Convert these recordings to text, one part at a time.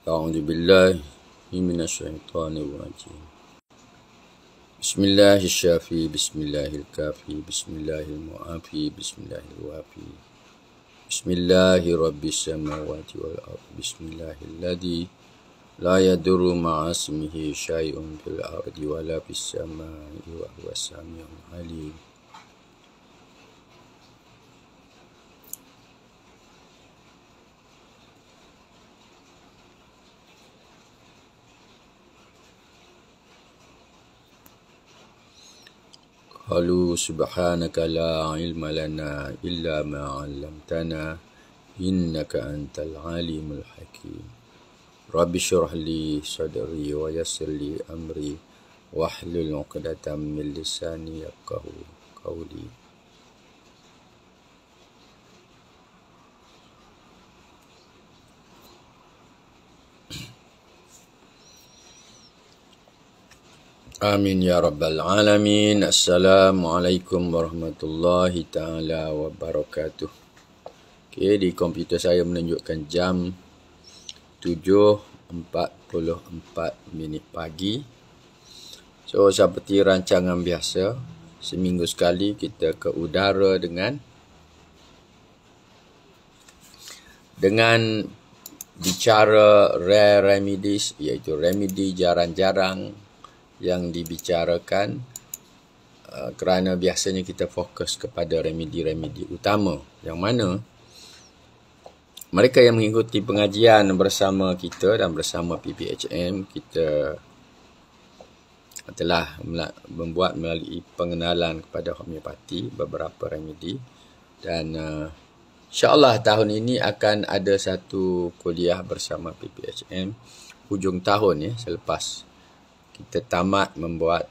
أعوذ بالله من الشيطان الرجيم. بسم الله الشافي بسم الله الكافي بسم الله المعافي بسم الله الوافي بسم الله رب السماوات والأرض بسم الله الذي لا يضر مع اسمه شيء في الأرض ولا في السماء وهو السميع العليم. قالوا سبحانك لا علم لنا إلا ما علمتنا إنك أنت العليم الحكيم. رب اشرح لي صدري ويسر لي أمري واحلل عقدة من لساني يفقهوا قولي. Amin ya rabbal alamin. Assalamualaikum warahmatullahi taala wabarakatuh. Okey, di komputer saya menunjukkan jam 7.44 pagi. So seperti rancangan biasa, seminggu sekali kita ke udara dengan bicara rare remedies, iaitu remedi jarang-jarang yang dibicarakan, kerana biasanya kita fokus kepada remedi-remedi utama, yang mana mereka yang mengikuti pengajian bersama kita dan bersama PPHM, kita telah membuat melalui pengenalan kepada homeopati beberapa remedi, dan insyaAllah tahun ini akan ada satu kuliah bersama PPHM hujung tahun, ya, selepas kita tamat membuat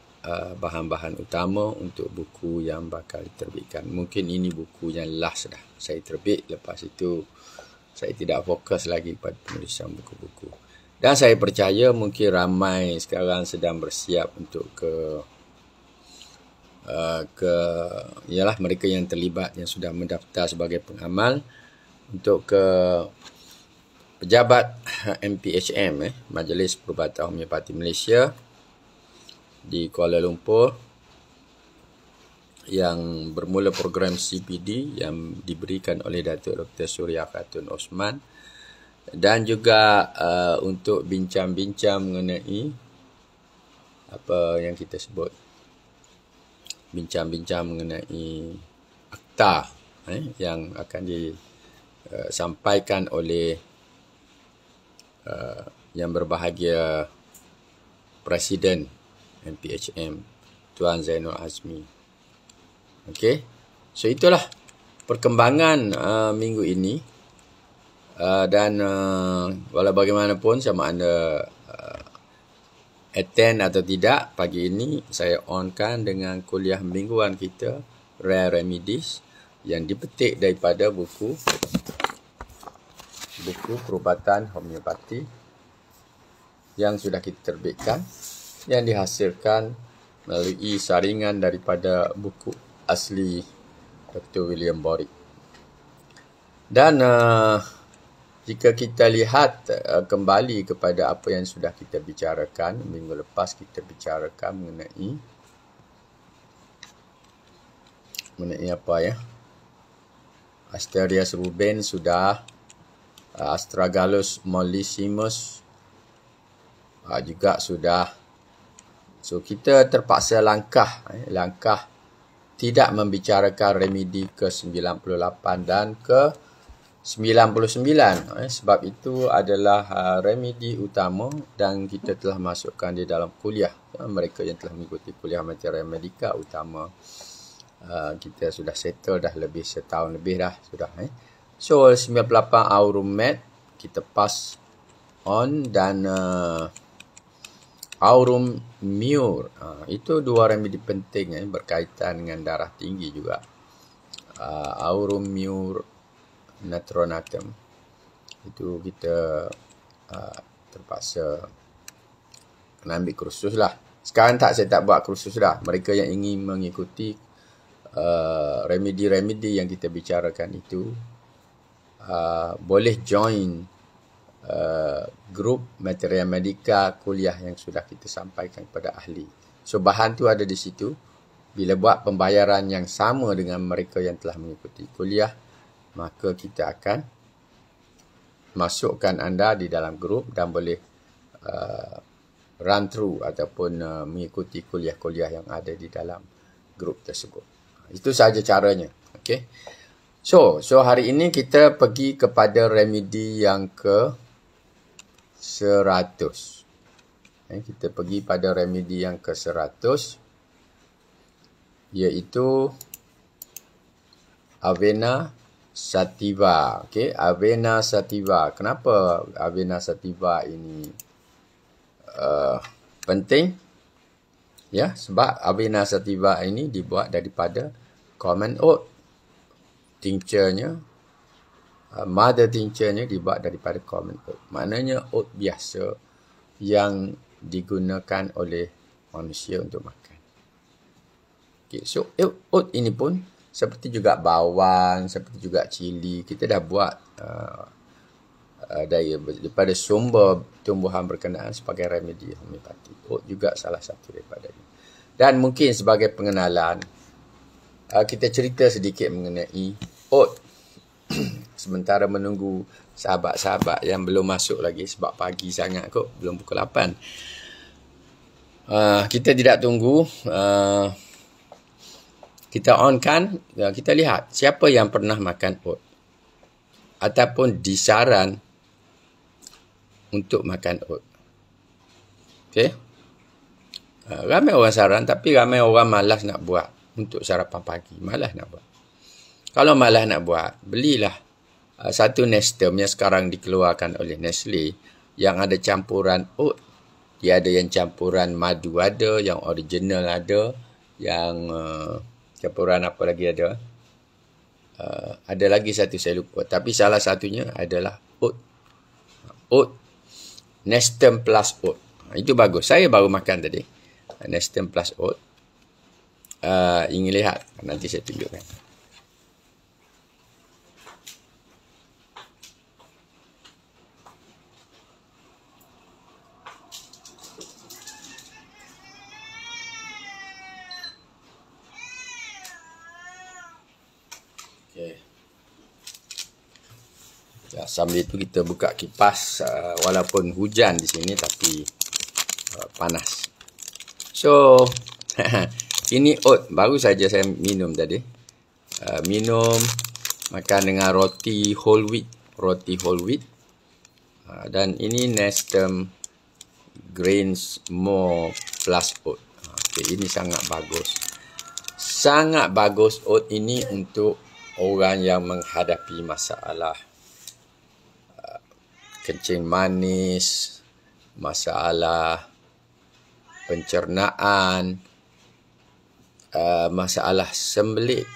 bahan-bahan utama untuk buku yang bakal diterbitkan. Mungkin ini buku yang last dah saya terbit, lepas itu saya tidak fokus lagi pada penulisan buku-buku. Dan saya percaya mungkin ramai sekarang sedang bersiap untuk ialah mereka yang terlibat, yang sudah mendaftar sebagai pengamal untuk ke pejabat MPHM, Majlis Perubatan Homeopati Malaysia di Kuala Lumpur, yang bermula program CPD yang diberikan oleh Datuk Dr. Suria Khatun Osman, dan juga untuk bincang-bincang mengenai apa yang kita sebut bincang-bincang mengenai akta yang akan disampaikan oleh yang berbahagia Presiden MPHM Tuan Zainul Azmi. Okey, so itulah perkembangan minggu ini, dan walau bagaimanapun, sama anda attend atau tidak, pagi ini saya onkan dengan kuliah mingguan kita Rare Remedies yang dipetik daripada buku perubatan homeopati yang sudah kita terbitkan, yang dihasilkan melalui saringan daripada buku asli Dr. William Borwick. Dan jika kita lihat kembali kepada apa yang sudah kita bicarakan minggu lepas, kita bicarakan mengenai apa, ya, Asterias rubens sudah, Astragalus mollissimus juga sudah. So kita terpaksa langkah tidak membicarakan remedi ke-98 dan ke-99, sebab itu adalah remedi utama dan kita telah masukkan di dalam kuliah. Mereka yang telah mengikuti kuliah material medika utama, kita sudah settle dah lebih setahun lebih dah sudah. So 98 Aurum Med kita pass on, dan Aurum Mur, itu dua remedi penting berkaitan dengan darah tinggi juga. Aurum Mur Natronatum, itu kita terpaksa kena ambil kursus lah. Sekarang saya tak buat kursus dah. Mereka yang ingin mengikuti remedi-remedi yang kita bicarakan itu boleh join grup material medika kuliah yang sudah kita sampaikan kepada ahli. So bahan tu ada di situ. Bila buat pembayaran yang sama dengan mereka yang telah mengikuti kuliah, maka kita akan masukkan anda di dalam grup dan boleh run through ataupun mengikuti kuliah-kuliah yang ada di dalam grup tersebut. Itu sahaja caranya. Okay. So hari ini kita pergi kepada remedi yang ke 100. Kita pergi pada remedi yang ke 100, iaitu Avena Sativa. Okay, Avena Sativa. Kenapa Avena Sativa ini penting? Ya, sebab Avena Sativa ini dibuat daripada common oat. Tincturnya, mother tincturnya dibuat daripada common oat. Maknanya oat biasa yang digunakan oleh manusia untuk makan. Okay, so oat ini pun seperti juga bawang, seperti juga cili, kita dah buat daripada sumber tumbuhan berkenaan sebagai remedi homeopati. Oat juga salah satu daripadanya. Dan mungkin sebagai pengenalan, kita cerita sedikit mengenai oat. Sementara menunggu sahabat-sahabat yang belum masuk lagi, sebab pagi sangat kot, belum pukul 8. Kita tidak tunggu. Kita on kan, kita lihat siapa yang pernah makan oat ataupun disaran untuk makan oat. Okay. Ramai orang saran, tapi ramai orang malas nak buat untuk sarapan pagi. Malas nak buat. Kalau malas nak buat, belilah satu Nestum yang sekarang dikeluarkan oleh Nestle yang ada campuran oat. Dia ada yang campuran madu ada, yang original ada, yang campuran apa lagi ada. Ada lagi satu saya lupa. Tapi salah satunya adalah oat. Oat. Nestum Plus Oat. Itu bagus. Saya baru makan tadi. Nestum Plus Oat. Ingin lihat? Nanti saya tunjukkan. Okay. Ya, sambil itu kita buka kipas, walaupun hujan di sini tapi panas. So ini oat baru saja saya minum tadi. Minum makan dengan roti whole wheat, dan ini Nestum Grains More Plus Oat. Okay, ini sangat bagus. Sangat bagus oat ini untuk orang yang menghadapi masalah kencing manis, masalah pencernaan, masalah sembelit,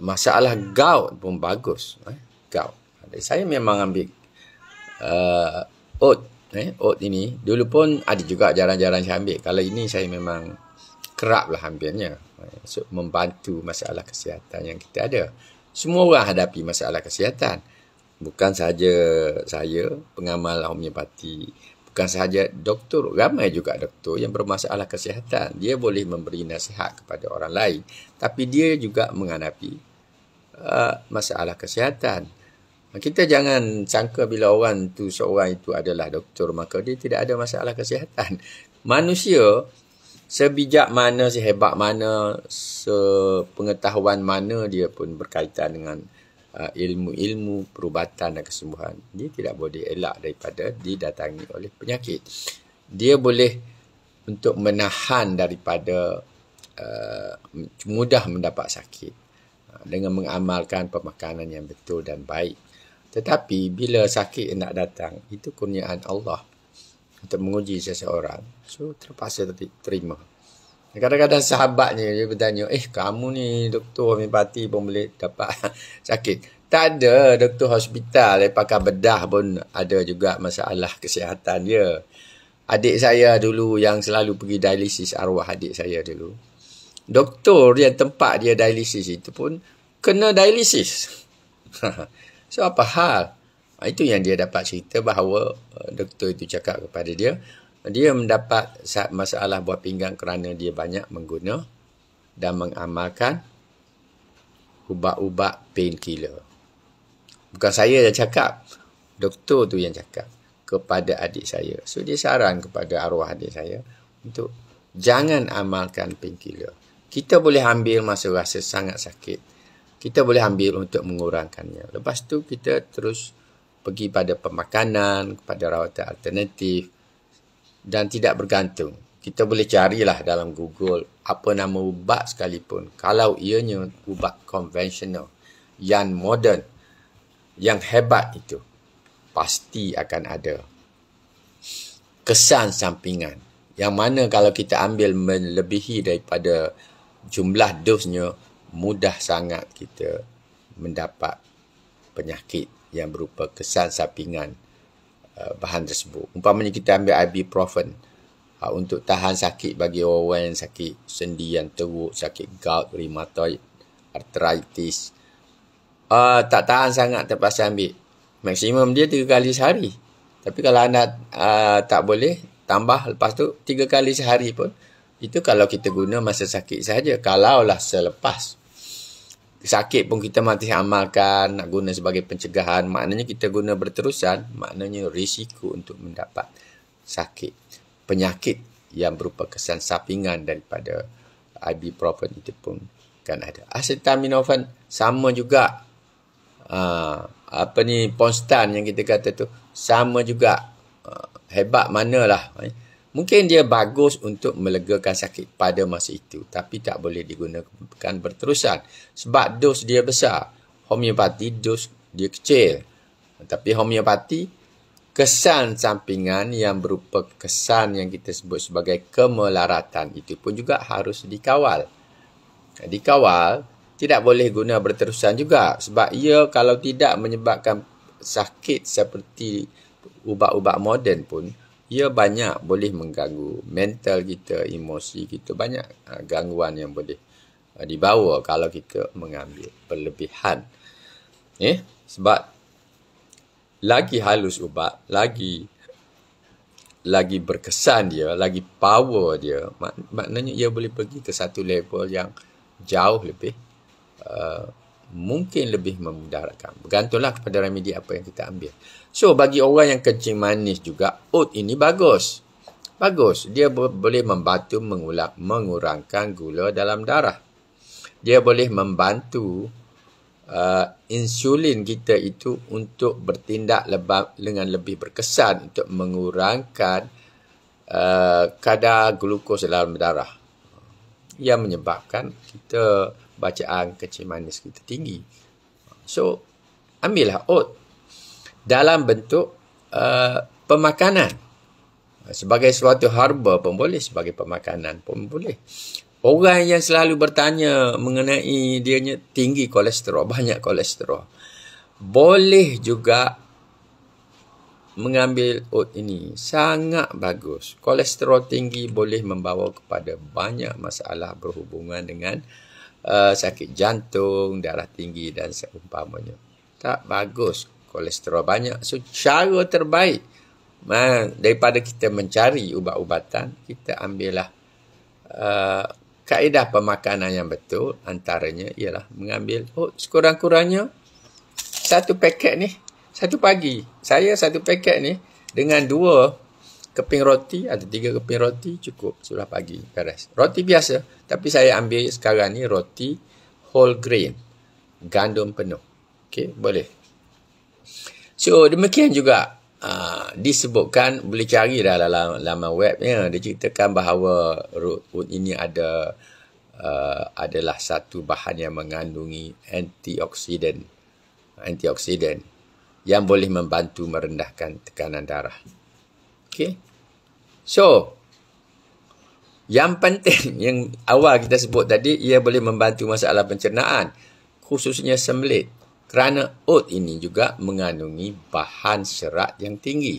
masalah gout pun bagus. Gout. Saya memang ambil oat. Oat ini dulu pun ada juga jarang-jarang saya ambil. Kalau ini saya memang kerap lah ambilnya. So, membantu masalah kesihatan yang kita ada. Semua orang hadapi masalah kesihatan. Bukan sahaja saya, pengamal homeopati. Bukan sahaja doktor. Ramai juga doktor yang bermasalah kesihatan. Dia boleh memberi nasihat kepada orang lain. Tapi dia juga menghadapi masalah kesihatan. Kita jangan sangka bila orang tu, seorang itu adalah doktor, maka dia tidak ada masalah kesihatan. Manusia sebijak mana, sehebat mana, sepengetahuan mana dia pun berkaitan dengan ilmu-ilmu perubatan dan kesembuhan. Dia tidak boleh elak daripada didatangi oleh penyakit. Dia boleh untuk menahan daripada mudah mendapat sakit dengan mengamalkan pemakanan yang betul dan baik. Tetapi bila sakit nak datang, itu kurniaan Allah untuk menguji seseorang. So terpaksa terima. Kadang-kadang sahabatnya dia bertanya, kamu ni doktor homeopati pun boleh dapat sakit. Tak ada, doktor hospital pakai bedah pun ada juga masalah kesihatan dia. Adik saya dulu yang selalu pergi dialisis, arwah adik saya dulu, doktor yang tempat dia dialisis itu pun kena dialisis. So apa hal? Itu yang dia dapat cerita bahawa doktor itu cakap kepada dia, dia mendapat masalah buah pinggang kerana dia banyak mengguna dan mengamalkan ubat-ubat painkiller. Bukan saya yang cakap, doktor tu yang cakap kepada adik saya. So dia saran kepada arwah adik saya untuk jangan amalkan painkiller. Kita boleh ambil masa rasa sangat sakit. Kita boleh ambil untuk mengurangkannya. Lepas tu kita terus pergi pada pemakanan, kepada rawatan alternatif dan tidak bergantung. Kita boleh carilah dalam Google apa nama ubat sekalipun. Kalau ianya ubat konvensional yang moden, yang hebat itu, pasti akan ada kesan sampingan. Yang mana kalau kita ambil melebihi daripada jumlah dosnya, mudah sangat kita mendapat penyakit yang berupa kesan sampingan bahan tersebut. Umpamanya kita ambil ibuprofen untuk tahan sakit bagi orang yang sakit sendi yang teruk, sakit gout, rheumatoid, arthritis. Tak tahan sangat terpaksa ambil. Maksimum dia 3 kali sehari. Tapi kalau anda tak boleh, tambah lepas tu 3 kali sehari pun. Itu kalau kita guna masa sakit sahaja. Kalaulah selepas sakit pun kita masih amalkan, nak guna sebagai pencegahan, maknanya kita guna berterusan, maknanya risiko untuk mendapat sakit, penyakit yang berupa kesan sampingan daripada ibuprofen itu pun kan ada. Acetaminophen sama juga. Ponstan yang kita kata tu sama juga. Hebat manalah. Mungkin dia bagus untuk melegakan sakit pada masa itu, tapi tak boleh digunakan berterusan sebab dos dia besar. Homeopati dos dia kecil. Tapi homeopati kesan sampingan yang berupa kesan yang kita sebut sebagai kemelaratan itu pun juga harus dikawal. Dikawal, tidak boleh guna berterusan juga sebab ia kalau tidak menyebabkan sakit seperti ubat-ubat moden pun, ia banyak boleh mengganggu mental kita, emosi kita. Banyak gangguan yang boleh dibawa kalau kita mengambil berlebihan. Sebab lagi halus ubat, lagi berkesan dia, lagi power dia, maknanya ia boleh pergi ke satu level yang jauh lebih mungkin lebih memudaratkan. Bergantunglah kepada remedi apa yang kita ambil. So, bagi orang yang kencing manis juga, oat ini bagus. Bagus. Dia boleh membantu mengurangkan gula dalam darah. Dia boleh membantu insulin kita itu untuk bertindak dengan lebih berkesan untuk mengurangkan kadar glukos dalam darah. Yang menyebabkan kita bacaan kencing manis kita tinggi. So, ambillah oat dalam bentuk pemakanan. Sebagai suatu herba pun boleh, sebagai pemakanan pun boleh. Orang yang selalu bertanya mengenai dianya tinggi kolesterol, banyak kolesterol, boleh juga mengambil oat ini. Sangat bagus. Kolesterol tinggi boleh membawa kepada banyak masalah berhubungan dengan sakit jantung, darah tinggi dan seumpamanya. Tak bagus kolesterol banyak. So, cara terbaik daripada kita mencari ubat-ubatan, kita ambillah kaedah pemakanan yang betul. Antaranya ialah mengambil sekurang-kurangnya 1 paket ni, 1 pagi. Saya 1 paket ni dengan 2 keping roti atau 3 keping roti cukup sudah pagi, beres. Roti biasa, tapi saya ambil sekarang ni roti whole grain, gandum penuh. Okey, boleh. So, demikian juga disebutkan, boleh cari dalam laman webnya, dia ceritakan bahawa oat ini adalah satu bahan yang mengandungi antioksidan yang boleh membantu merendahkan tekanan darah. Okey. So, yang penting yang awal kita sebut tadi, ia boleh membantu masalah pencernaan, khususnya sembelit. Kerana oat ini juga mengandungi bahan serat yang tinggi.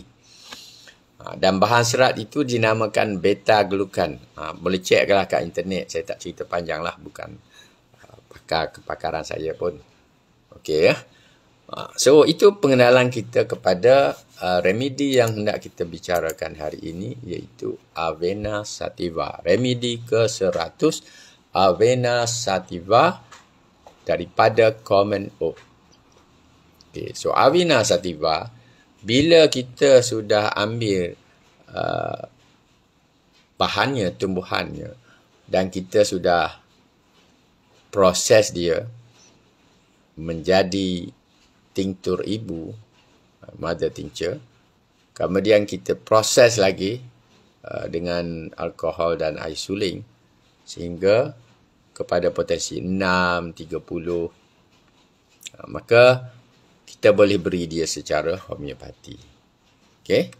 Dan bahan serat itu dinamakan beta-glukan. Boleh ceklah kat internet. Saya tak cerita panjang lah. Bukan kepakaran saya pun. Okey ya. So, itu pengenalan kita kepada remedi yang hendak kita bicarakan hari ini, iaitu Avena Sativa. Remedi ke-100 Avena Sativa daripada Common Oak. Okay, so Avena Sativa, bila kita sudah ambil bahannya, tumbuhannya, dan kita sudah proses dia menjadi tinktur ibu, mother tincture, kemudian kita proses lagi dengan alkohol dan air suling sehingga kepada potensi 6, 30, maka kita boleh beri dia secara homeopati. Okay?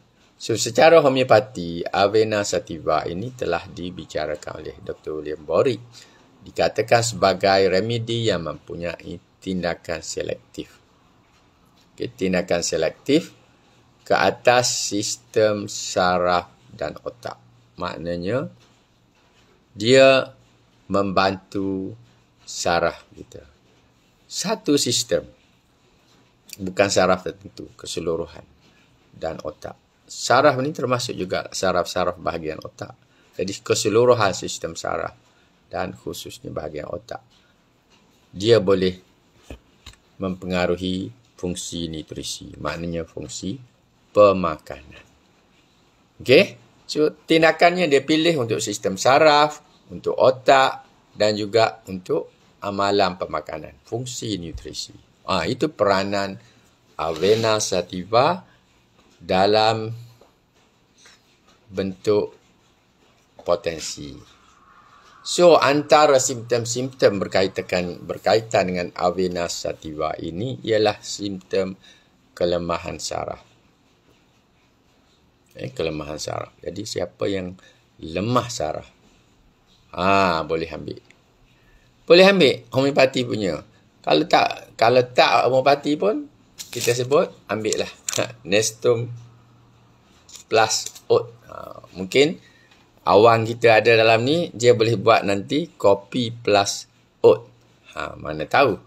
So, secara homeopati, Avena Sativa ini telah dibicarakan oleh Dr. William Borik. Dikatakan sebagai remedi yang mempunyai tindakan selektif. Okay, tindakan selektif ke atas sistem saraf dan otak. Maknanya, dia membantu saraf kita. Satu sistem. Bukan saraf tertentu, keseluruhan. Dan otak. Saraf ini termasuk juga saraf-saraf bahagian otak. Jadi keseluruhan sistem saraf dan khususnya bahagian otak. Dia boleh mempengaruhi fungsi nutrisi. Maknanya fungsi pemakanan. Okey? So, tindakannya dia pilih untuk sistem saraf, untuk otak dan juga untuk amalan pemakanan. Fungsi nutrisi. Itu peranan Avena Sativa dalam bentuk potensi. So, antara simptom-simptom berkaitan dengan Avena Sativa ini ialah simptom kelemahan saraf. Kelemahan saraf. Jadi, siapa yang lemah saraf, boleh ambil. Boleh ambil homeopati punya. Kalau tak homeopati pun, kita sebut, ambil lah Nestum plus oat. Mungkin awang kita ada dalam ni, dia boleh buat nanti kopi plus oat. Mana tahu.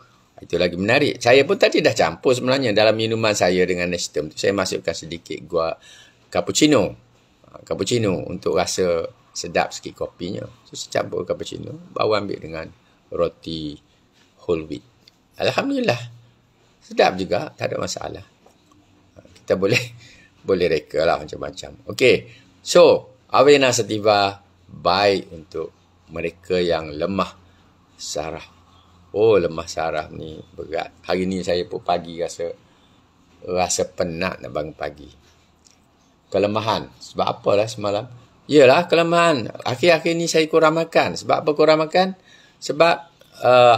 Itu lagi menarik. Saya pun tadi dah campur sebenarnya dalam minuman saya dengan Nestum. Saya masukkan sedikit gua cappuccino. Cappuccino untuk rasa sedap sikit kopinya. So, saya campur cappuccino, baru ambil dengan roti whole wheat. Alhamdulillah. Sedap juga, tak ada masalah. Kita boleh reka lah macam-macam. Okey. So, Avena Sativa baik untuk mereka yang lemah saraf. Lemah saraf ni berat. Hari ni saya pun pagi rasa penat nak bangun pagi. Kelemahan. Sebab apalah semalam? Yalah, kelemahan. Akhir-akhir ni saya kurang makan. Sebab apa kurang makan? Sebab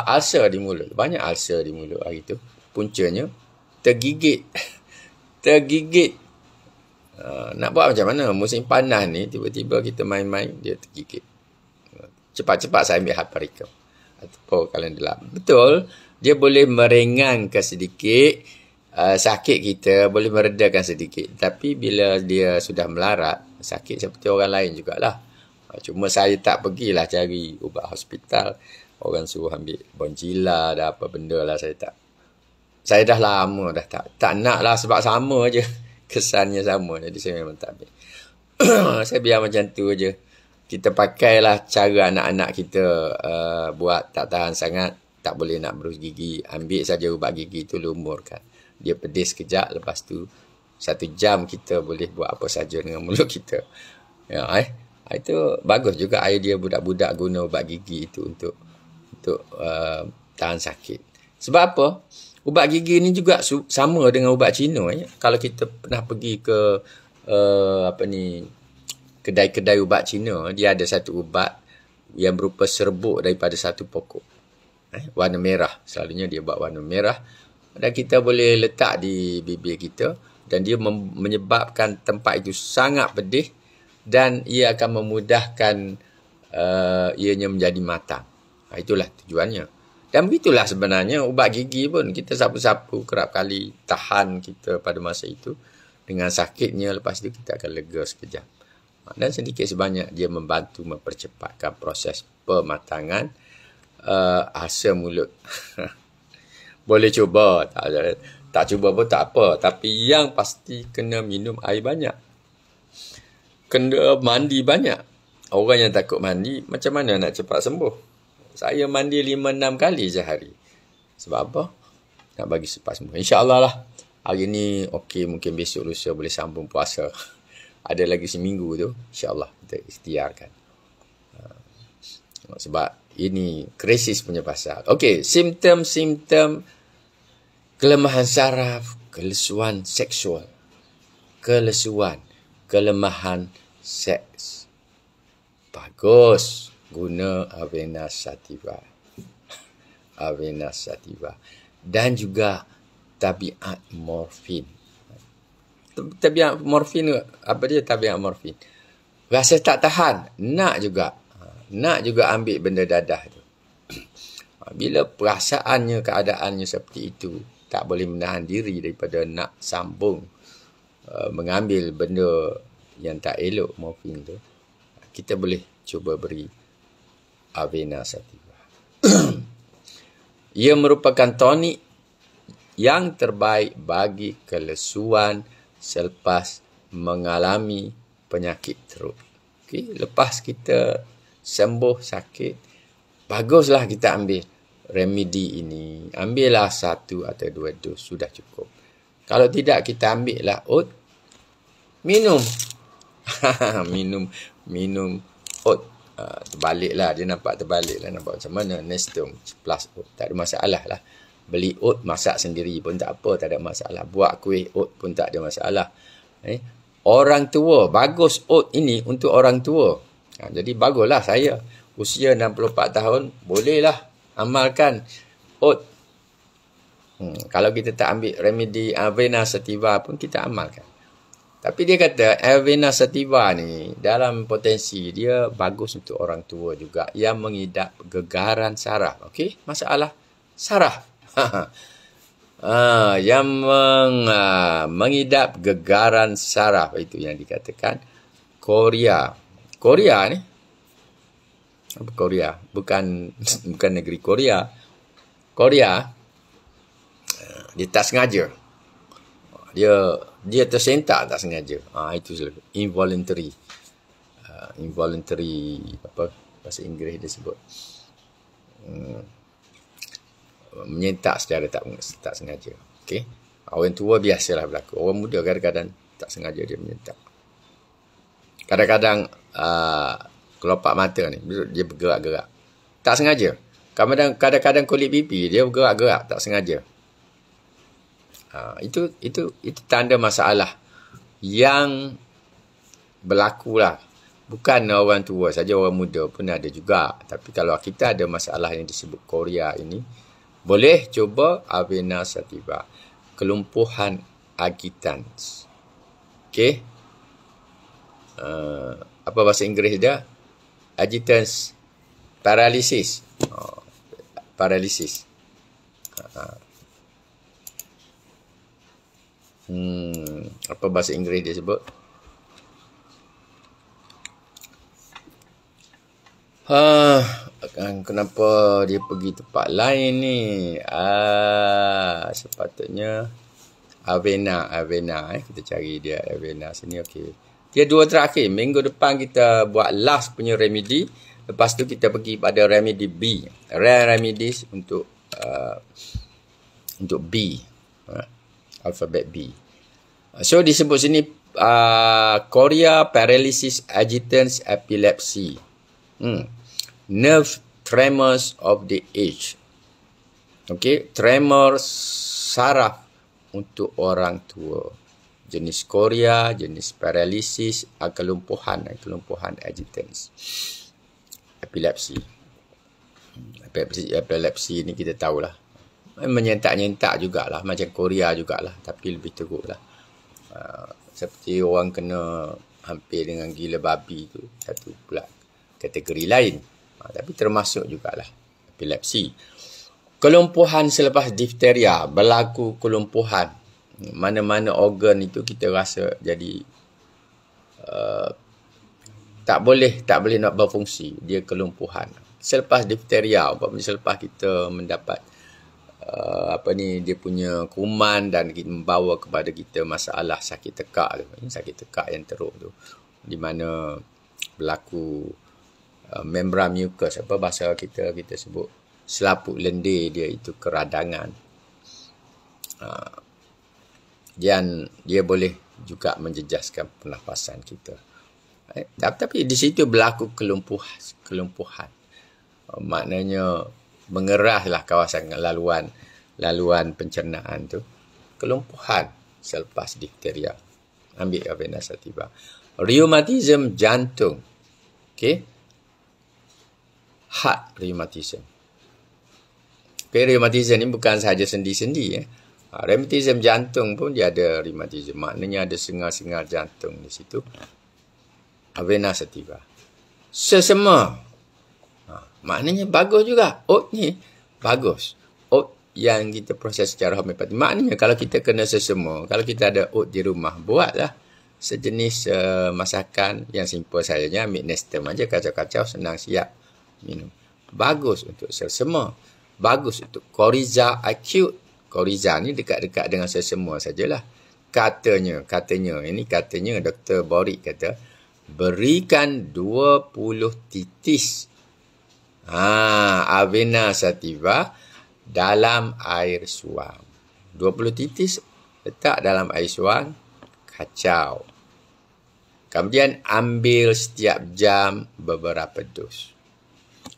ulcer di mulut. Banyak ulcer di mulut hari tu. Puncanya tergigit. Nak buat macam mana? Musim panas ni, tiba-tiba kita main-main, dia tergigit. Cepat-cepat saya ambil Haparikum atau Calendula. Betul, dia boleh meringankan sedikit sakit kita, boleh meredakan sedikit. Tapi bila dia sudah melarat, sakit seperti orang lain jugalah. Cuma saya tak pergilah cari ubat hospital. Orang suruh ambil Bonjila dah apa benda lah, saya tak. Saya dah lama dah tak nak lah sebab sama je. Kesannya sama. Jadi saya memang tak ambil. Saya biar macam tu je. Kita pakailah cara anak-anak kita buat tak tahan sangat. Tak boleh nak berus gigi. Ambil saja ubat gigi tu, lumurkan. Dia pedis kejap. Lepas tu 1 jam kita boleh buat apa saja dengan mulut kita. Ya, itu bagus juga idea budak-budak guna ubat gigi itu untuk tahan sakit. Sebab apa? Ubat gigi ni juga sama dengan ubat Cina. Kalau kita pernah pergi ke kedai-kedai ubat Cina, dia ada satu ubat yang berupa serbuk daripada satu pokok. Warna merah. Selalunya dia buat warna merah. Dan kita boleh letak di bibir kita. Dan dia menyebabkan tempat itu sangat pedih. Dan ia akan memudahkan ianya menjadi matang. Itulah tujuannya. Dan begitulah sebenarnya ubat gigi pun. Kita sapu-sapu kerap kali tahan kita pada masa itu. Dengan sakitnya, lepas itu kita akan lega sekejap. Dan sedikit sebanyak dia membantu mempercepatkan proses pematangan asam mulut. Boleh cuba. Tak cuba pun tak apa. Tapi yang pasti kena minum air banyak. Kena mandi banyak. Orang yang takut mandi, macam mana nak cepat sembuh? Saya mandi 5-6 kali sehari. Sebab apa? Nak bagi cepat sembuh. InsyaAllah lah. Hari ni okey, mungkin besok lusa boleh sambung puasa. Ada lagi seminggu tu, InsyaAllah kita ikhtiarkan. Sebab ini krisis punya pasal. Okey, simptom-simptom kelemahan saraf, kelesuan seksual. Kelesuan, kelemahan seks. Bagus guna Avena Sativa. Avena Sativa. Dan juga tabiat morfin. Tabiat morfin, apa dia tabiat morfin? Rasa tak tahan, nak juga ambil benda dadah tu. Bila perasaannya, keadaannya seperti itu, tak boleh menahan diri daripada nak sambung mengambil benda yang tak elok, morfin tu, kita boleh cuba beri Avena Sativa. Ia merupakan tonik yang terbaik bagi kelesuan selepas mengalami penyakit teruk. Okay? Lepas kita sembuh sakit, baguslah kita ambil remedi ini. Ambillah 1 atau 2 dos, sudah cukup. Kalau tidak, kita ambillah oat, minum. minum oat. Terbaliklah, dia nampak terbaliklah. Nampak macam mana? Nestum plus oat. Tak ada masalah lah. Beli oat, masak sendiri pun tak apa, tak ada masalah. Buat kuih oat pun tak ada masalah. Orang tua, bagus oat ini untuk orang tua. Jadi baguslah saya. Usia 64 tahun, bolehlah amalkan oat. Kalau kita tak ambil remedi Avena Sativa pun kita amalkan. Tapi dia kata Avena Sativa ni dalam potensi dia bagus untuk orang tua juga yang mengidap gegaran saraf. Okey, masalah saraf. Yang mengidap gegaran saraf, itu yang dikatakan Korea. Korea ni apa Korea? Bukan negeri Korea. Korea dia tak sengaja. Dia tersentak tak sengaja. Itu involuntary. Involuntary apa bahasa Inggeris dia sebut. Menyentak secara tak sengaja. Okey. Orang tua biasalah berlaku. Orang muda kadang-kadang tak sengaja dia menyentak. Kadang-kadang kelopak mata ni dia bergerak-gerak. Tak sengaja. Kadang-kadang kulit pipi dia bergerak-gerak tak sengaja. Itu tanda masalah yang berlaku lah. Bukan orang tua saja, orang muda pun ada juga. Tapi kalau kita ada masalah yang disebut Korea ini, boleh cuba Avena Sativa. Kelumpuhan agitans. Okey. Apa bahasa Inggeris dia? Agitans. Paralysis. Paralysis. Apa bahasa Inggeris dia sebut? Kenapa dia pergi tempat lain ni? Sepatutnya Avena. Kita cari dia Avena sini. Okey. Dia 2 terakhir. Minggu depan kita buat last punya remedy. Lepas tu kita pergi pada remedy B. Rare remedies untuk B. Alfabet B. So disebut sini Korea Paralysis Agitans Epilepsy. Nerve tremors of the age. Okey, tremor saraf untuk orang tua. Jenis Korea, jenis paralysis, kelumpuhan agitans. Epilepsi. Epilepsi ni kita tahulah. Menyentak-nyentak jugalah, macam Korea jugalah, tapi lebih teruklah. Seperti orang kena hampir dengan gila babi tu, satu pula kategori lain. Tapi termasuk jugalah epilepsi. Kelumpuhan selepas difteria, berlaku kelumpuhan. Mana-mana organ itu kita rasa jadi tak boleh nak berfungsi, dia kelumpuhan. Selepas difteria, selepas kita mendapat dia punya kuman dan membawa kepada kita masalah sakit tekak tu. Sakit tekak yang teruk tu. Di mana berlaku membran mucus, bahasa kita sebut selaput lendir dia itu keradangan. Dan dia boleh juga menjejaskan pernafasan kita. Tapi di situ berlaku kelumpuhan. Maknanya mengeraslah kawasan laluan pencernaan tu. Kelumpuhan selepas difteria. Ambil Avena sativa. Rheumatism jantung. Okey. Heart rheumatism. Rheumatism ni bukan sahaja sendi-sendi. Rheumatism jantung pun dia ada rheumatism. Maknanya ada sengal-sengal jantung di situ. Avena sativa. Sesama. Maknanya bagus juga. Oat ni bagus. Oat yang kita proses secara homeopati. Maknanya kalau kita kena sesama, kalau kita ada oat di rumah, buatlah sejenis masakan yang simple saja. Ambil nestem aja, kacau-kacau, senang siap minum. Bagus untuk sesama. Bagus untuk coriza acute. Coriza ni dekat-dekat dengan sesama sajalah. Katanya, ini katanya Dr. Borik kata, berikan 20 titis Avena sativa dalam air suam. 20 titis letak dalam air suam, kacau. Kemudian ambil setiap jam beberapa dos.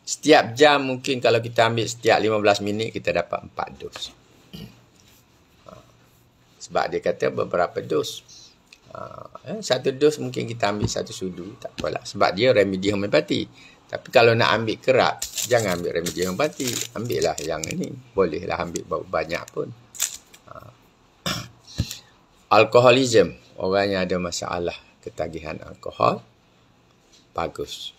Setiap jam mungkin kalau kita ambil setiap 15 minit kita dapat 4 dos. Sebab dia kata beberapa dos. Satu dos mungkin kita ambil satu sudu, tak apalah. Sebab dia remedi homeopati. Tapi kalau nak ambil kerap, jangan ambil remedi homeopati. Ambil lah yang ini. Bolehlah ambil banyak pun. Alkoholism. Orang yang ada masalah ketagihan alkohol. Bagus.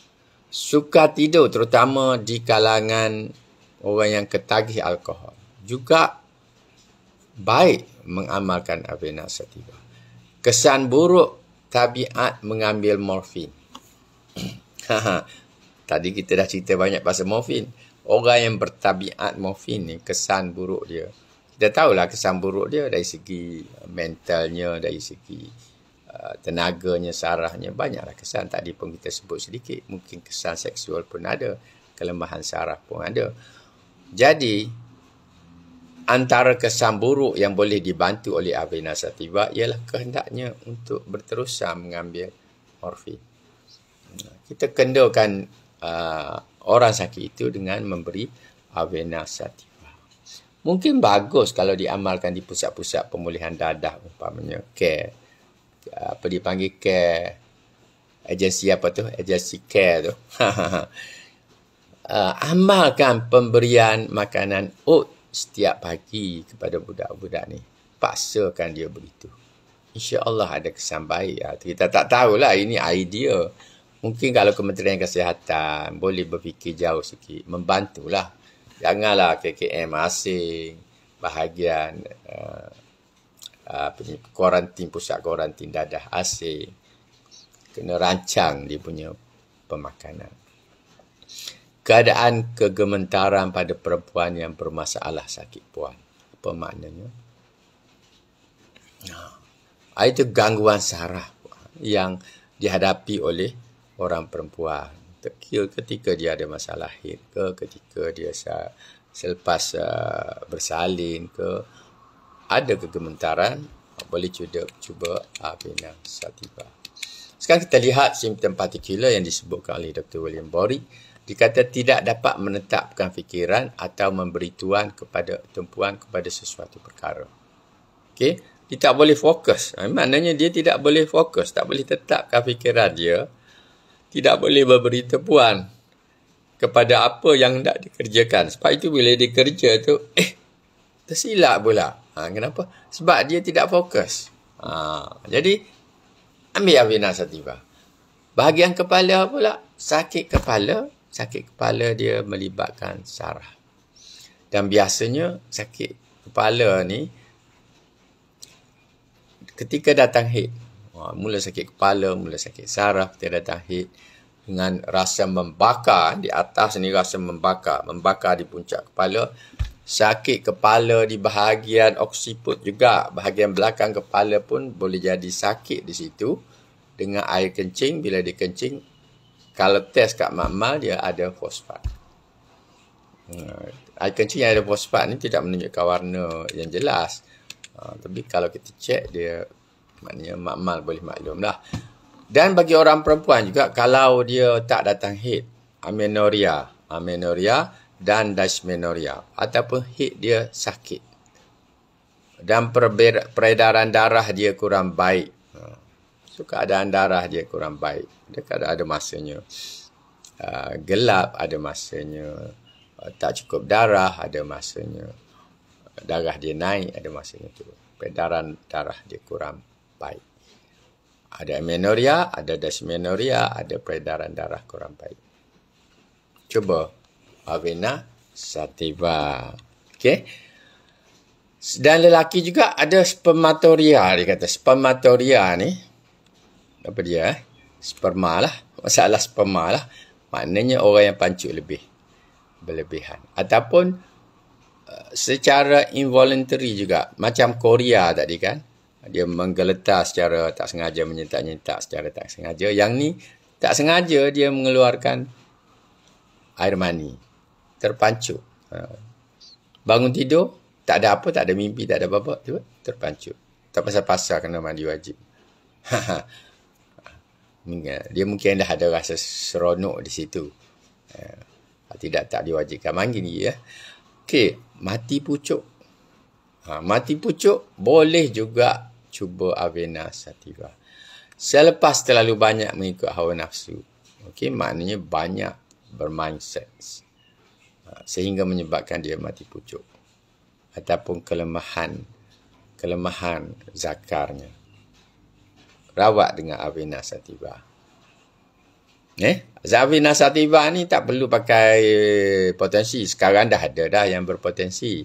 Suka tidur, terutama di kalangan orang yang ketagih alkohol. Juga baik mengamalkan Avena sativa. Kesan buruk tabiat mengambil morfin. Tadi kita dah cerita banyak pasal morfin. Orang yang bertabiat morfin ni, kesan buruk dia. Kita tahulah kesan buruk dia dari segi mentalnya, dari segi tenaganya, sarafnya. Banyaklah kesan. Tadi pun kita sebut sedikit. Mungkin kesan seksual pun ada. Kelemahan saraf pun ada. Jadi, antara kesan buruk yang boleh dibantu oleh Avena sativa ialah kehendaknya untuk berterusan mengambil morfin. Kita kendakan orang sakit itu dengan memberi Avena sativa. Mungkin bagus kalau diamalkan di pusat-pusat pemulihan dadah, umpamanya care. Apa dipanggil care? Agensi apa tu? Agensi care tu. Amalkan pemberian makanan oat setiap pagi kepada budak-budak ni. Paksakan dia begitu. InsyaAllah ada kesan baik. Kita tak tahulah, ini idea. Mungkin kalau Kementerian Kesihatan boleh berfikir jauh sikit, membantulah. Janganlah KKM asing, bahagian kuarantin, pusat kuarantin dadah asing. Kena rancang dia punya pemakanan. Keadaan kegementaran pada perempuan yang bermasalah sakit puan. Apa maknanya? Itu gangguan saraf yang dihadapi oleh orang perempuan. Ketika dia ada masalah haid ke, ketika dia selepas bersalin ke, ada kegementaran, boleh cuba Avena sativa. Sekarang kita lihat simptom partikular yang disebutkan oleh Dr. William Borik. Dikata tidak dapat menetapkan fikiran atau memberi tuan kepada tumpuan kepada sesuatu perkara. Okey, dia tak boleh fokus. Maknanya dia tidak boleh fokus, tak boleh tetapkan fikiran dia, tidak boleh memberi tumpuan kepada apa yang hendak dikerjakan. Sebab itu bila dia kerja tu, tersilap pula. Kenapa? Sebab dia tidak fokus. Jadi, ambil Avena sativa. Bahagian kepala pula, sakit kepala. Sakit kepala dia melibatkan saraf. Dan biasanya sakit kepala ni ketika datang haid. Mula sakit kepala, mula sakit saraf, dia datang haid dengan rasa membakar di atas ni, rasa membakar di puncak kepala Sakit kepala di bahagian oksiput juga. Bahagian belakang kepala pun boleh jadi sakit di situ. Dengan air kencing, bila dia kencing, kalau test kat makmal, dia ada fosfat. Air kencing yang ada fosfat ni tidak menunjukkan warna yang jelas. Tapi kalau kita cek, dia maknanya makmal boleh maklum lah. Dan bagi orang perempuan juga, kalau dia tak datang haid, amenorrhea dan dysmenorrhea, ataupun haid dia sakit dan peredaran darah dia kurang baik. So keadaan darah dia kurang baik. Dia kadang ada masanya gelap, ada masanya tak cukup darah, ada masanya darah dia naik, ada masanya tu peredaran darah dia kurang baik. Ada amenorrhea, ada dysmenorrhea, ada peredaran darah kurang baik. Cuba Avena sativa. Okey. Dan lelaki juga ada spermatoria. Dia kata spermatoria ni, apa dia? Sperma lah. Masalah sperma lah. Maknanya orang yang pancuk berlebihan. Ataupun secara involuntary juga. Macam Korea tadi kan. Dia menggeletar secara tak sengaja, menyentak-nyentak secara tak sengaja. Yang ni tak sengaja dia mengeluarkan air mani. Terpancuk. Bangun tidur, tak ada apa, tak ada mimpi, tak ada apa-apa. Terpancuk. Tak pasal-pasal kena mandi wajib. Dia mungkin dah ada rasa seronok di situ. Tak diwajibkan mandi ya. Okey, mati pucuk. Mati pucuk boleh juga cuba Avena sativa. Selepas terlalu banyak mengikut hawa nafsu. Okey, maknanya banyak bermain seks. Sehingga menyebabkan dia mati pucuk. Ataupun kelemahan zakarnya. Rawat dengan Avena sativa. Avena sativa ni tak perlu pakai potensi. Sekarang dah ada dah yang berpotensi.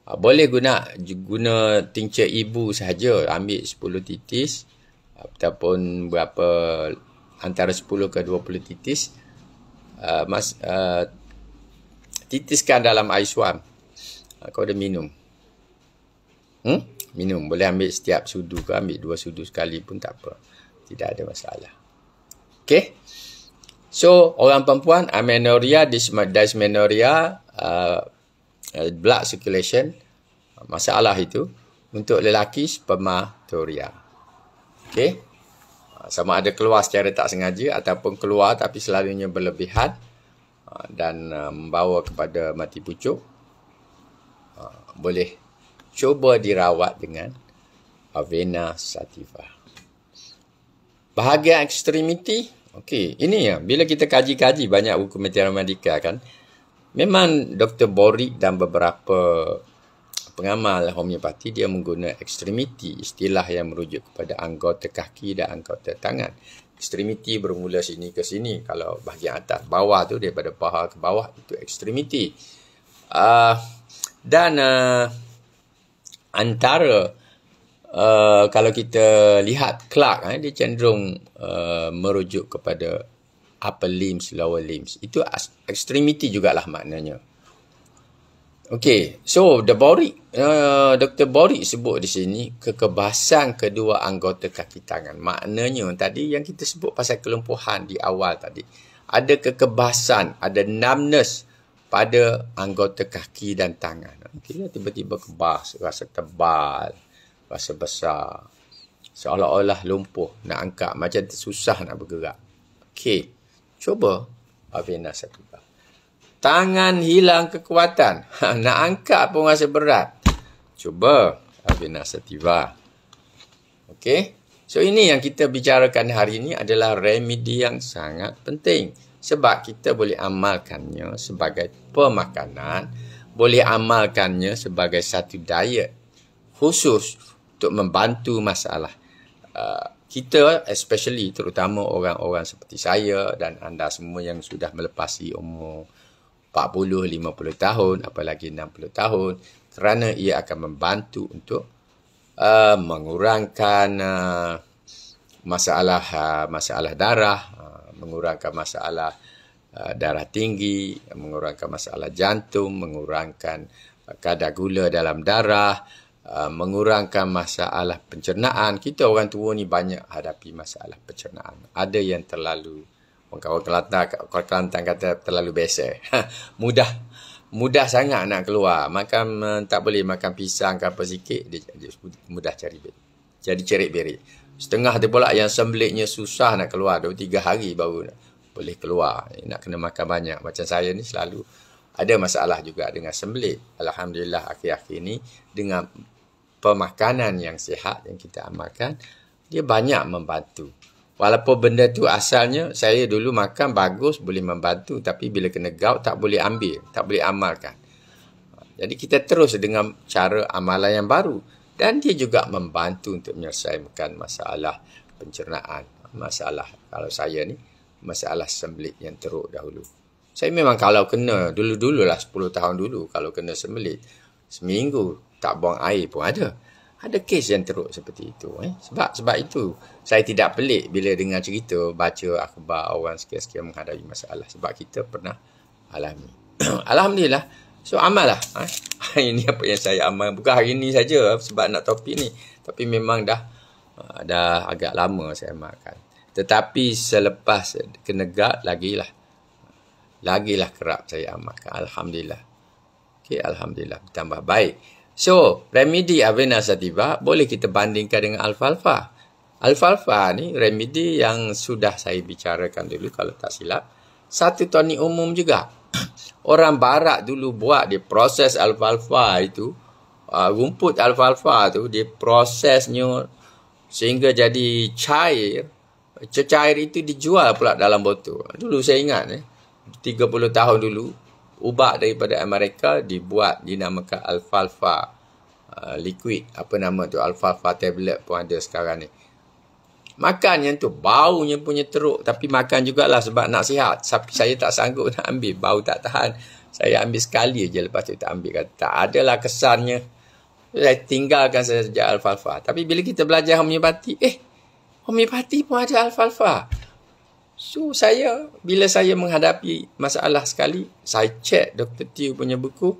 Boleh guna tincture ibu sahaja. Ambil 10 titis. Ataupun antara 10 ke 20 titis. Titiskan dalam air suam. Kau dah minum. Minum. Boleh ambil setiap sudu ke, ambil 2 sudu sekali pun tak apa. Tidak ada masalah. Okey. So, orang perempuan, amenorrhea, dysmenorrhea, blood circulation, masalah itu. Untuk lelaki, spermatoria. Okey. Sama ada keluar secara tak sengaja ataupun keluar tapi selalunya berlebihan dan membawa kepada mati pucuk, boleh cuba dirawat dengan Avena sativa. Bahagian ekstremiti, okey, ini ya, bila kita kaji-kaji banyak buku matematika kan, memang Dr. Borik dan beberapa pengamal homeopati dia menggunakan ekstremiti, istilah yang merujuk kepada anggota kaki dan anggota tangan. Ekstremiti bermula sini ke sini. Kalau bahagian atas, bawah tu daripada paha ke bawah, itu ekstremiti. Dan antara kalau kita lihat Clark, dia cenderung merujuk kepada upper limbs, lower limbs. Itu ekstremiti jugalah maknanya. Okey, so Dr. Borik sebut di sini kekebasan kedua anggota kaki tangan. Maknanya tadi yang kita sebut pasal kelumpuhan di awal tadi. Ada kekebasan, ada numbness pada anggota kaki dan tangan. Okay, tiba-tiba kebas, rasa tebal, rasa besar. Seolah-olah lumpuh, nak angkat, macam susah nak bergerak. Okey, cuba Avena sativa. Tangan hilang kekuatan. Nak angkat pun rasa berat. Cuba Avena sativa. Okey. So ini yang kita bicarakan hari ini adalah remedi yang sangat penting. Sebab kita boleh amalkannya sebagai pemakanan. Boleh amalkannya sebagai satu diet khusus untuk membantu masalah kita, especially terutama orang-orang seperti saya dan anda semua yang sudah melepasi umur 40, 50 tahun, apalagi 60 tahun, kerana ia akan membantu untuk mengurangkan masalah darah, mengurangkan masalah darah tinggi, mengurangkan masalah jantung, mengurangkan kadar gula dalam darah, mengurangkan masalah pencernaan. Kita orang tua ni banyak hadapi masalah pencernaan. Ada yang terlalu, orang Kelantan kata terlalu biasa. Mudah sangat nak keluar. Makan tak boleh makan pisang ke apa sikit, dia mudah cari berik. Jadi cerit berik. Setengah dia pula yang sembelitnya susah nak keluar. 2-3 hari baru boleh keluar. Nak kena makan banyak. Macam saya ni selalu ada masalah juga dengan sembelit. Alhamdulillah akhir-akhir ni dengan pemakanan yang sihat yang kita amalkan, dia banyak membantu. Walaupun benda tu asalnya saya dulu makan bagus, boleh membantu, tapi bila kena gout tak boleh ambil, tak boleh amalkan. Jadi kita terus dengan cara amalan yang baru. Dan dia juga membantu untuk menyelesaikan masalah pencernaan. Masalah, kalau saya ni, masalah sembelit yang teruk dahulu. Saya memang kalau kena, dulu-dulu lah 10 tahun dulu, kalau kena sembelit, seminggu tak buang air pun ada. Ada kes yang teruk seperti itu. Sebab itu, saya tidak pelik bila dengar cerita, baca akhbar orang sekian-sekian menghadapi masalah. Sebab kita pernah alami. Alhamdulillah. So, amal lah. Ini apa yang saya amal. Bukan hari ni saja sebab nak topik ni. Tapi memang dah agak lama saya amalkan. Tetapi selepas kena guard, lagilah kerap saya amalkan. Alhamdulillah. Okay, Alhamdulillah. Tambah baik. So, remedi Avena Sativa boleh kita bandingkan dengan alfalfa. Alfalfa ni remedi yang sudah saya bicarakan dulu kalau tak silap. Satu tonik umum juga. Orang barat dulu buat, dia proses alfalfa itu, rumput alfalfa tu, dia prosesnya sehingga jadi cair. Cair itu dijual pula dalam botol. Dulu saya ingat, 30 tahun dulu, ubat daripada Amerika dibuat, dinamakan alfalfa liquid. Apa nama tu? Alfalfa tablet pun ada sekarang ni. Makan yang tu, baunya punya teruk. Tapi makan jugalah sebab nak sihat. Tapi saya tak sanggup nak ambil, bau tak tahan. Saya ambil sekali je, lepas tu tak ambil. Kata, tak adalah kesannya. Saya tinggalkan sejak alfalfa. Tapi bila kita belajar homeopati, homeopati pun ada alfalfa. So, bila saya menghadapi masalah sekali, saya cek Dr. Teo punya buku,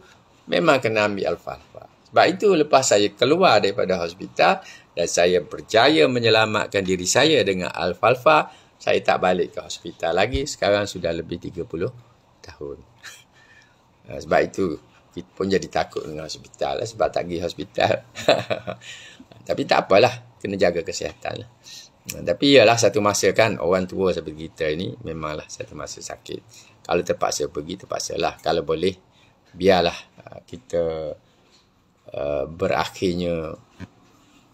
memang kena ambil alfalfa. Sebab itu, lepas saya keluar daripada hospital, dan saya berjaya menyelamatkan diri saya dengan alfalfa, saya tak balik ke hospital lagi. Sekarang sudah lebih 30 tahun. Sebab itu, kita pun jadi takut dengan hospital lah, sebab tak pergi hospital. Tapi tak apalah, kena jaga kesihatan lah. Tapi ialah satu masa kan, orang tua seperti kita ni, memanglah satu masa sakit. Kalau terpaksa pergi, terpaksalah. Kalau boleh, biarlah kita berakhirnya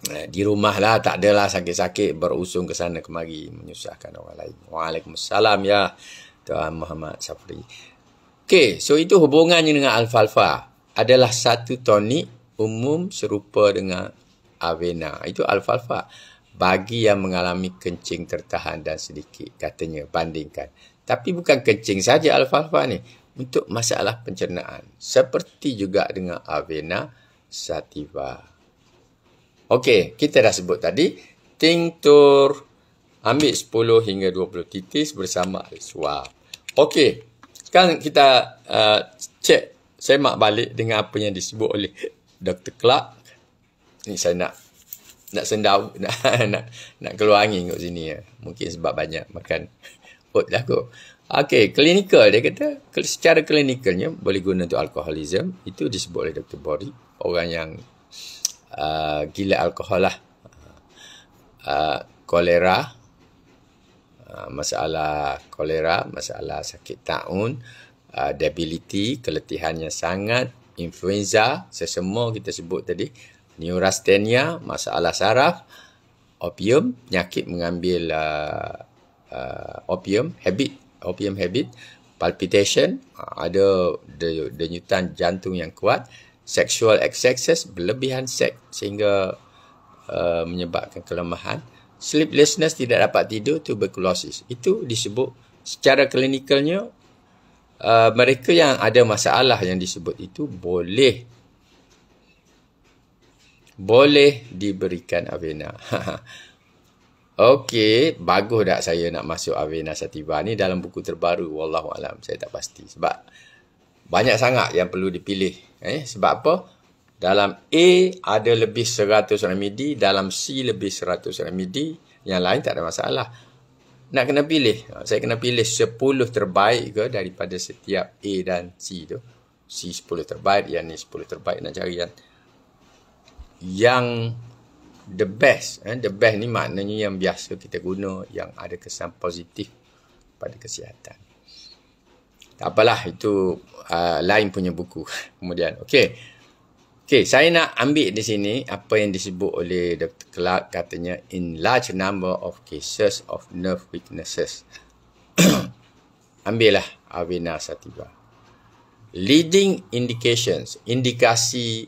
di rumah lah, tak adalah sakit-sakit berusung ke sana kemari menyusahkan orang lain. Waalaikumsalam ya Tuan Muhammad Safri. Okey, so itu hubungannya dengan alfalfa. Adalah satu tonik umum serupa dengan Avena. Itu alfalfa. Bagi yang mengalami kencing tertahan dan sedikit, katanya, bandingkan. Tapi bukan kencing saja alfalfa ni. Untuk masalah pencernaan. Seperti juga dengan Avena Sativa. Okey, kita dah sebut tadi. Tinktur. Ambil 10 hingga 20 titis bersama suap. Okey, sekarang kita cek, semak balik dengan apa yang disebut oleh Dr. Clark. Ni saya nak sendau, nak keluar angin kat sini. Mungkin sebab banyak makan oat lah kot. Okey, klinikal dia kata, secara klinikalnya boleh guna untuk alkoholism. Itu disebut oleh Dr. Bori. Orang yang gila alkohol lah. Kolera, masalah kolera, masalah sakit taun, debility, keletihan yang sangat, influenza, sesemua kita sebut tadi, neurasthenia, masalah saraf, opium, penyakit mengambil opium habit, palpitation, ada denyutan jantung yang kuat, sexual excesses, berlebihan seks sehingga menyebabkan kelemahan, sleeplessness, tidak dapat tidur, tuberculosis. Itu disebut secara klinikalnya, mereka yang ada masalah yang disebut itu boleh diberikan Avena. Okey, bagus tak saya nak masuk Avena Sativa ni dalam buku terbaru? Wallahualam, saya tak pasti. Sebab banyak sangat yang perlu dipilih. Sebab apa? Dalam A ada lebih 100 remedi, dalam C lebih 100 remedi, yang lain tak ada masalah. Nak kena pilih. Saya kena pilih 10 terbaik ke daripada setiap A dan C tu. C 10 terbaik, yang ni 10 terbaik. Nak cari yang the best. The best ni maknanya yang biasa kita guna, yang ada kesan positif pada kesihatan. Tak apalah, itu lain punya buku. Kemudian, Okey, saya nak ambil di sini apa yang disebut oleh Dr. Clark, katanya in large number of cases of nerve weaknesses. Ambillah Avena Sativa. Leading indications, indikasi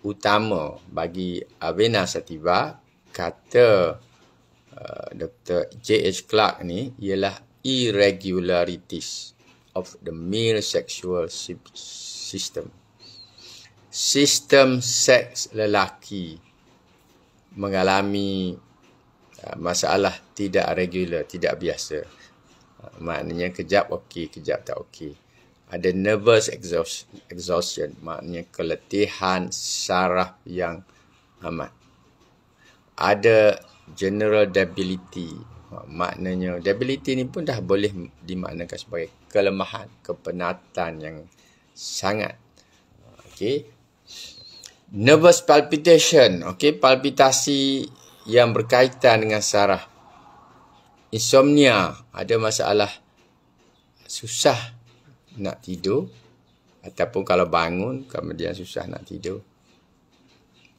utama bagi Avena Sativa, kata Dr. J.H. Clark ni, ialah irregularities of the male sexual system. Sistem seks lelaki mengalami masalah tidak regular, tidak biasa. Maknanya kejap okey, kejap tak okey. Ada nervous exhaustion, maknanya keletihan saraf yang amat. Ada general debility, maknanya debility ni pun dah boleh dimaknakan sebagai kelemahan, kepenatan yang sangat. Okey. Nervous palpitation, palpitasi yang berkaitan dengan saraf. Insomnia, ada masalah susah nak tidur, ataupun kalau bangun kemudian susah nak tidur.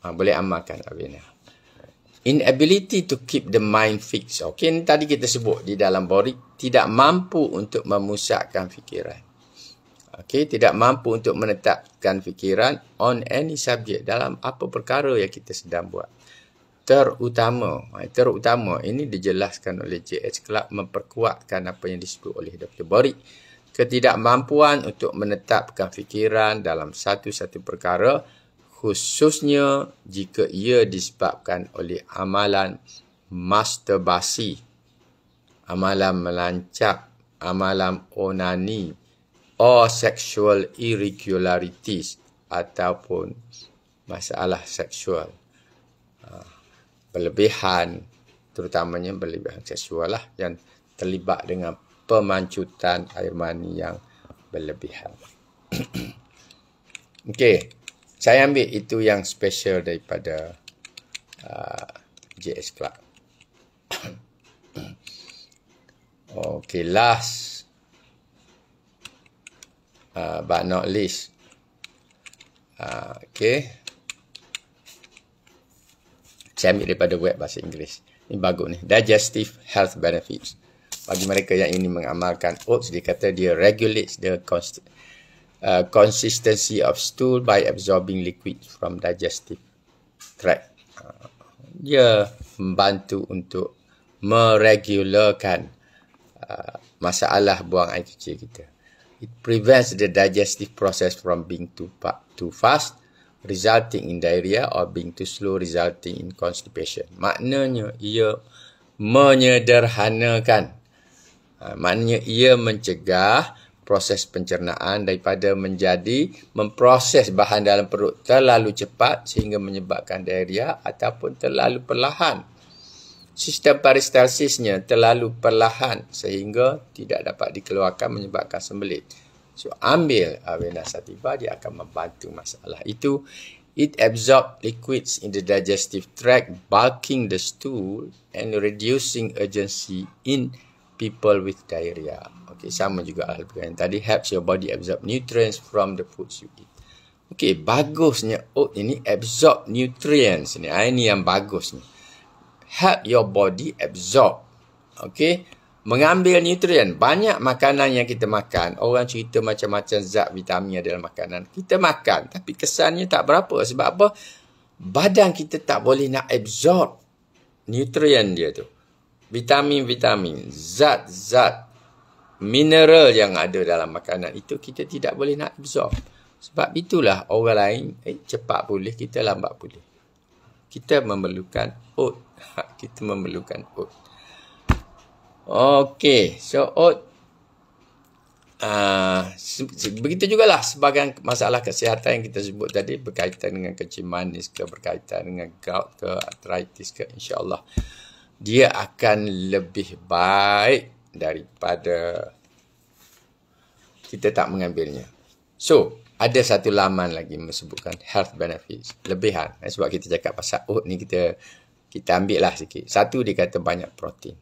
Boleh amalkan Avena. Inability to keep the mind fixed. Ni tadi kita sebut di dalam borik, tidak mampu untuk memusatkan fikiran. Tidak mampu untuk menetapkan fikiran on any subject, dalam apa perkara yang kita sedang buat. Terutama ini dijelaskan oleh J.H. Clark, memperkuatkan apa yang disebut oleh Dr. Borik, ketidakmampuan untuk menetapkan fikiran dalam satu-satu perkara, khususnya jika ia disebabkan oleh amalan masturbasi, amalan melancap, amalan onani, or sexual irregularities, ataupun masalah seksual. Berlebihan, terutamanya berlebihan seksual lah, yang terlibat dengan pemancutan air mani yang berlebihan. Saya ambil itu yang special daripada J.S. Clark. Last but not least. Saya ambil daripada web bahasa Inggeris. Ini bagus ni. Digestive health benefits. Bagi mereka yang ingin mengamalkan oats, dia kata dia regulates the consistency of stool by absorbing liquid from digestive tract. Dia membantu untuk meregularkan masalah buang air kecil kita. It prevents the digestive process from being too fast, resulting in diarrhea, or being too slow, resulting in constipation. Maknanya ia menyederhanakan. Maknanya ia mencegah proses pencernaan daripada memproses bahan dalam perut terlalu cepat sehingga menyebabkan diarrhea, ataupun terlalu perlahan. Sistem peristalsisnya terlalu perlahan sehingga tidak dapat dikeluarkan, menyebabkan sembelit. So, ambil Avena Sativa, dia akan membantu masalah itu. It absorbs liquids in the digestive tract, bulking the stool and reducing urgency in people with diarrhea. Sama juga hal yang tadi. Helps your body absorb nutrients from the foods you eat. Bagusnya oat ini absorb nutrients ni. Ini yang bagus ni. Help your body absorb. Mengambil nutrien. Banyak makanan yang kita makan, orang cerita macam-macam zat vitamin dalam makanan. Kita makan, tapi kesannya tak berapa. Sebab apa? Badan kita tak boleh nak absorb nutrien dia tu. Vitamin-vitamin, zat-zat, mineral yang ada dalam makanan itu kita tidak boleh nak absorb. Sebab itulah orang lain cepat pulih, kita lambat pulih. Kita memerlukan oat. Kita memerlukan oat. So oat begitu jugalah sebagian masalah kesihatan yang kita sebut tadi berkaitan dengan kencing manis ke, berkaitan dengan gout ke, arthritis ke, insya-Allah dia akan lebih baik daripada kita tak mengambilnya. So, ada satu laman lagi menyebutkan health benefits, lebihan. Sebab kita cakap pasal oat ni kita ambil lah sikit. Satu, dia kata banyak protein.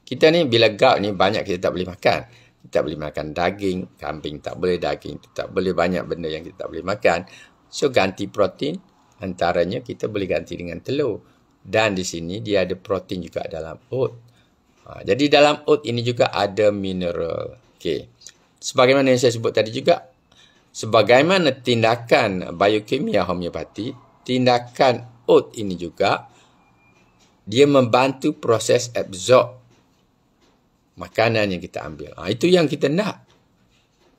Kita ni bila gout ni banyak kita tak boleh makan. Kita boleh makan daging, kambing tak boleh, daging tu tak boleh, banyak benda yang kita tak boleh makan. So, ganti protein, antaranya kita boleh ganti dengan telur. Dan di sini dia ada protein juga dalam oat. Jadi dalam oat ini juga ada mineral. Okay. Sebagaimana yang saya sebut tadi juga, sebagaimana tindakan biokimia homeopati, tindakan oat ini juga, dia membantu proses absorb makanan yang kita ambil. Itu yang kita nak.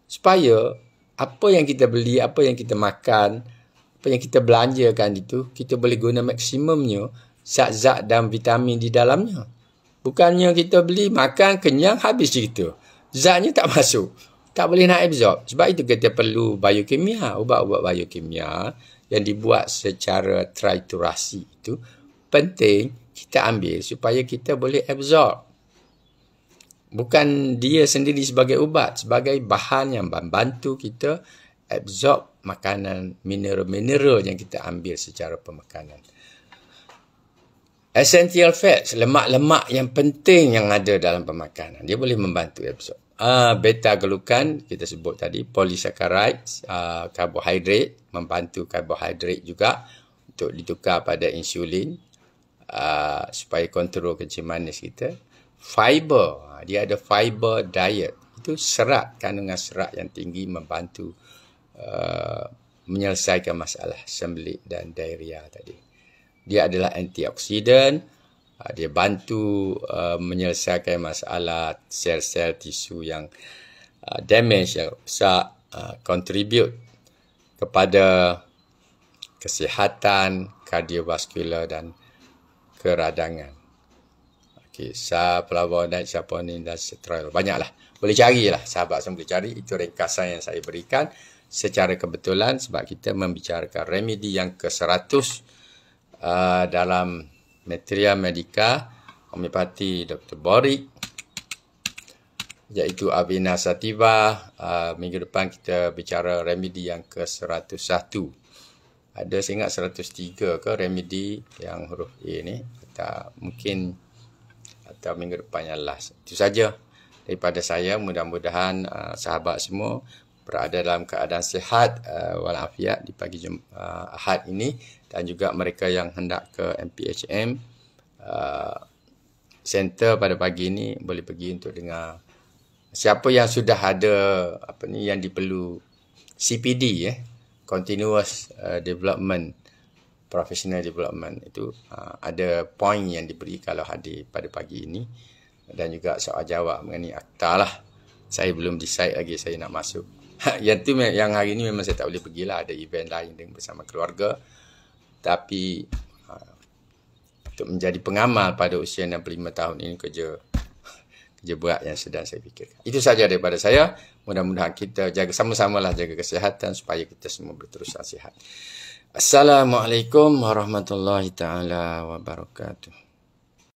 Supaya apa yang kita beli, apa yang kita makan, apa yang kita belanjakan itu, kita boleh guna maksimumnya zat-zat dan vitamin di dalamnya. Bukannya kita beli, makan, kenyang, habis cerita. Zatnya tak masuk. Tak boleh nak absorb. Sebab itu kita perlu biokimia. Ubat-ubat biokimia yang dibuat secara triturasi itu penting kita ambil supaya kita boleh absorb. Bukan dia sendiri sebagai ubat, sebagai bahan yang membantu kita absorb makanan, mineral-mineral yang kita ambil secara pemakanan. Essential fats, lemak-lemak yang penting yang ada dalam pemakanan, dia boleh membantu absorb. Beta-glukan, kita sebut tadi, polysaccharides, karbohidrat, membantu karbohidrat juga untuk ditukar pada insulin supaya kontrol kencing manis kita. Fiber, dia ada fiber diet. Itu serat, kandungan serat yang tinggi membantu menyelesaikan masalah sembelit dan diarrhea tadi. Dia adalah antioksidan, dia bantu menyelesaikan masalah sel-sel tisu yang damage, yang besar, contribute kepada kesihatan kardiovaskular dan keradangan. Flavonoid, saponin dan steroid. Banyaklah. Boleh carilah. Sahabat semua boleh cari. Itu ringkasan yang saya berikan secara kebetulan sebab kita membicarakan remedi yang ke-100 dalam Materia Medica Homeopati Dr. Borik, iaitu Avena Sativa. Minggu depan kita bicara remedi yang ke-101. Ada saya ingat 103 ke remedi yang huruf A ni. Mungkin atau minggu depan yang last. Itu saja daripada saya. Mudah-mudahan sahabat semua berada dalam keadaan sihat walafiat di pagi Ahad ini, dan juga mereka yang hendak ke MPHM center pada pagi ini boleh pergi untuk dengar. Siapa yang sudah ada yang diperlu CPD, continuous development, professional development, itu ada poin yang diberi kalau hadir pada pagi ini, dan juga soal jawab mengenai akta lah. Saya belum decide lagi saya nak masuk. yang hari ini memang saya tak boleh pergilah, ada event lain dengan bersama keluarga. Tapi untuk menjadi pengamal pada usia 65 tahun ini kerja berat yang sedang saya fikirkan. Itu saja daripada saya. Mudah-mudahan kita sama-samalah jaga kesihatan supaya kita semua berterusan sihat. Assalamualaikum warahmatullahi taala wabarakatuh.